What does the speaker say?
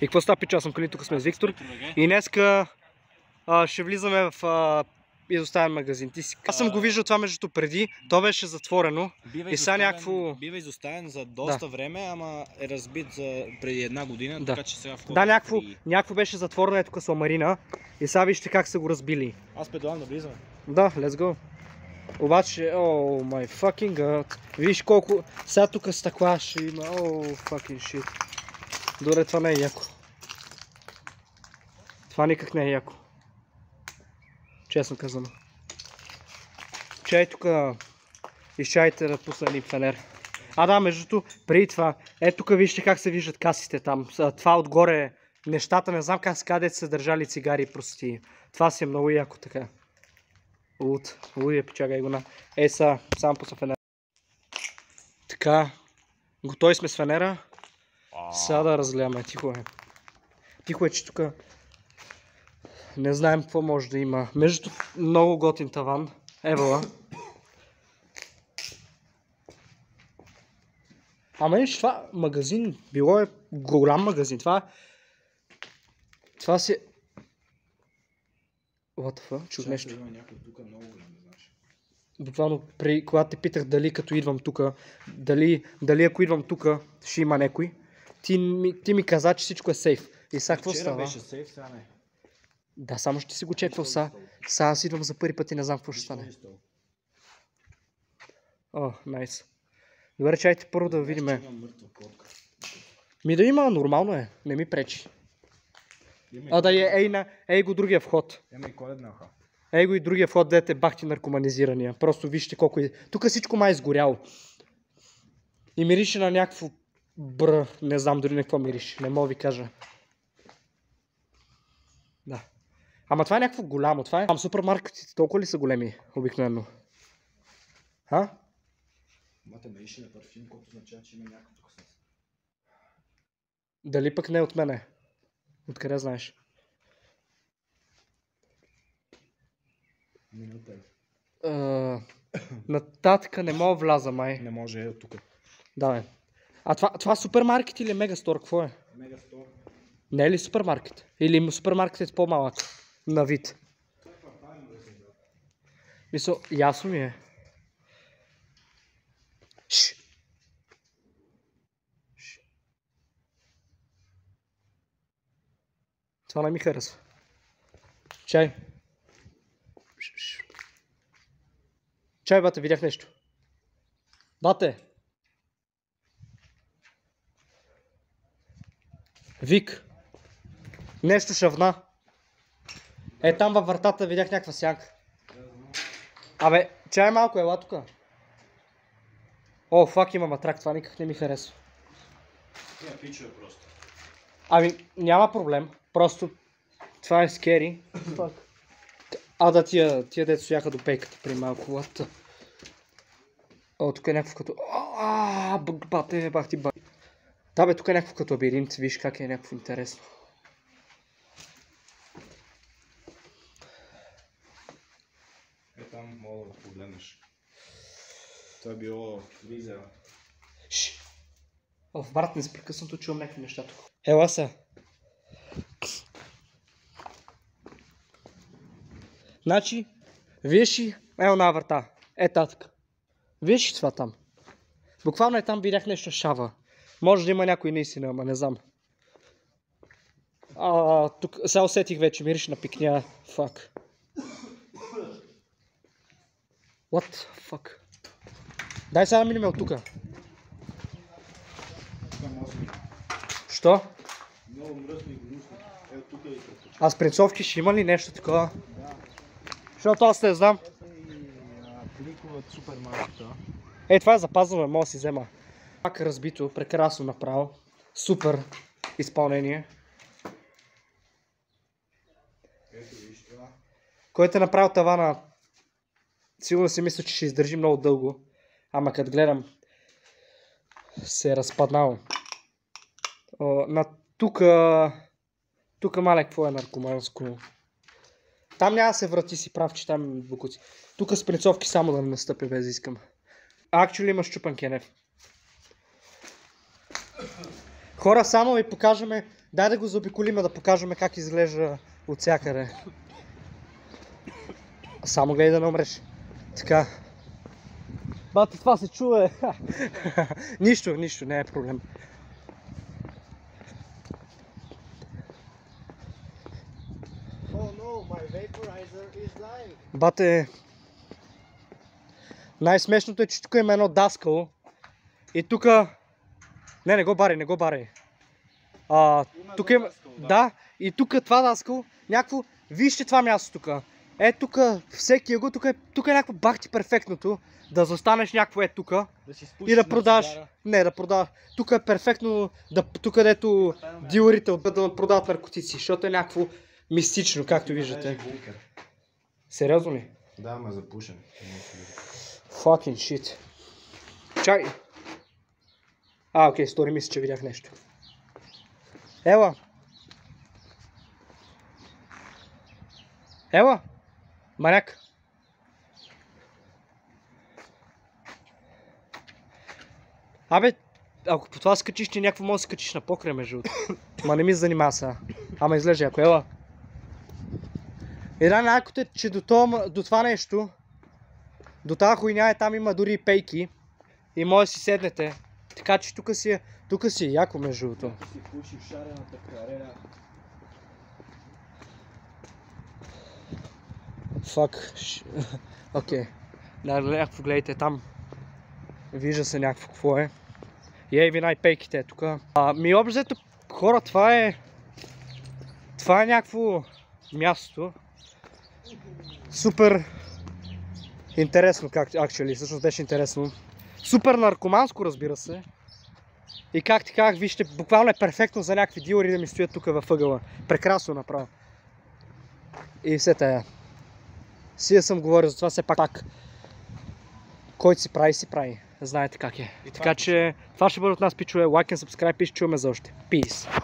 И какво става, пича? Аз съм Калин, тук сме с Виктор. И днеска ще влизаме в изоставен магазин. Аз съм го виждал това между преди, то беше затворено. И сега някакво... Бива изоставен за доста време, ама е разбит преди една година, така че сега входа... Да, някакво беше затворено, тук с Ламарина. И сега вижте как са го разбили. Аз предлагам да влизаме. Да, let's go. Обаче, oh my fucking god. Виж колко... Сега тук стъкла ще има, oh fucking shit. Добре, това не е яко. Това никак не е яко. Честно казано. Чай тук... Изчайте да пусна един фенер. Да, междуто, преди това, тук вижте как се виждат касите там. Това отгоре, нещата, не знам как се са държали цигари и прости. Това си е много яко така. Лудия печага и гона. Само пусна фенера. Така, готови сме с фенера. Сега да разгледаме, тихо е. Тихо е, че тук не знаем какво може да има. Между много готин таван. Евала. Ама виж, това магазин, било е голям магазин. Това си... What the fuck? Чух нещо. Има някой тук много голям, не знаеш. Буквално, когато те питах дали като идвам тук, дали ако идвам тук ще има някой, ти ми каза, че всичко е сейф. И сега какво става? Вчера беше сейф, сега не. Да, само ще си го чеквал сега. Сега аз идвам за първи път и не знам какво ще стане. Найс. Добре, чайте първо да видим. Да има, нормално е. Не ми пречи. Ей го другия вход. Ей го и другия вход, дете бахти наркоманизирания. Просто вижте колко е. Тук всичко май е изгоряло. И мирише на някакво не знам дори на какво мирише. Не мога ви кажа. Да. Ама това е някакво голямо. Това е. Супермаркетите толкова ли са големи обикновено? Мате мирише на парфюм, който означава, че има някакво тук с. Дали пък не от мене? Откъде знаеш? Нататък не мога вляза, май. Не може, от тук. Да, бе. Това супермаркет или мегастор? Какво е? Мегастор. Не е ли супермаркет? Или супермаркет е по-малък? На вид. Мисъл, ясно ми е. Това не ми харесва. Чай. Чай, бате, видях нещо. Бате. Вик. Нещо шавна. Там във вратата видях някаква сянка. Абе, чай малко, ела тука. Фак, има матрак, това никак не ми харесва. Тя пичове просто. Няма проблем. Просто това е скери. Да, тия дето стояха до пейката при малко. Тук е някакво като... Бате, бах ти ба. Да, бе, тук е някакво като лабиринт. Виж как е някакво интересно. Там мога да погледнеш. Това е било визера. Брат, непрекъснато чувам някакви неща тук. Ела са. Значи, виж ли една врата. Татък. Виж ли това там? Буквално там видях нещо шава. Може да има някой наистина, ама не знам. Тук сега усетих вече, мириш на пикня. Фак. What the fuck? Дай сега да минем от тука. Що? Много мръсно и гнусно. Тук и тук. А спринцовки ще има ли нещо такова? Да. Защото аз не знам. Кликова от супермаркета. Това е запазване, мога да си взема. Пак разбито, прекрасно направо. Супер изпълнение. Ето виж това. Който е направил тавана, сигурно си мисля, че ще издържи много дълго. Ама като гледам, се е разпаднало. Тук мале какво е наркоманско. Там няма да се врати, си прав, че там букуци. Тук с принцовки само да не настъпя без да искам. Actually има щупан кенеф. Хора, само ви покажем, дай да го заобиколиме, да покажем как изглежда от всякъде. Само гледай да не умреш. Така. Бате, това се чува. Нищо, не е проблем. Бате, най-смешното е, че тук има едно даскало и тук... Не го бари. Тук има... Да, и тук това даскало, някакво... Вижте това място тук. Тук всеки ъгъл, тук е някакво бахти перфектното, да застанеш някакво тук и да продаш. Не, да продаш. Тук е перфектно, тук където дилърите да продават наркотици, защото е някакво мистично, както виждате. Сериозно ли? Да, ама запушен. Fucking shit. Чай. Окей, стори мисля, че видях нещо. Ела. Маняк. Ако по това скачиш, ти някакво може да скачиш на покрия между. Ма не ми се занимава сега. Ама излежа, ако ела. И най-якото е, че до това нещо, до тази хуйня там има дори и пейки. И може да си седнете. Така че тук си е яко между другото. Си пушиш шарената карера. Фак. Окей. Някакво гледайте там. Вижда се някакво какво е. И ей ви най-пейките тук. Обзето, хора, това е някакво място. Супер интересно, всъщност беше интересно. Супер наркоманско, разбира се. И как ти казах, вижте, буквално е перфектно за някакви дилъри да ми стоят тук във ъгъла. Прекрасно направо. И все тая. Сия съм говорил за това, все пак. Който си прави. Знаете как е. Така че това ще бъде от нас, пичове. Лайк и subscribe и ще чуваме за още. Peace.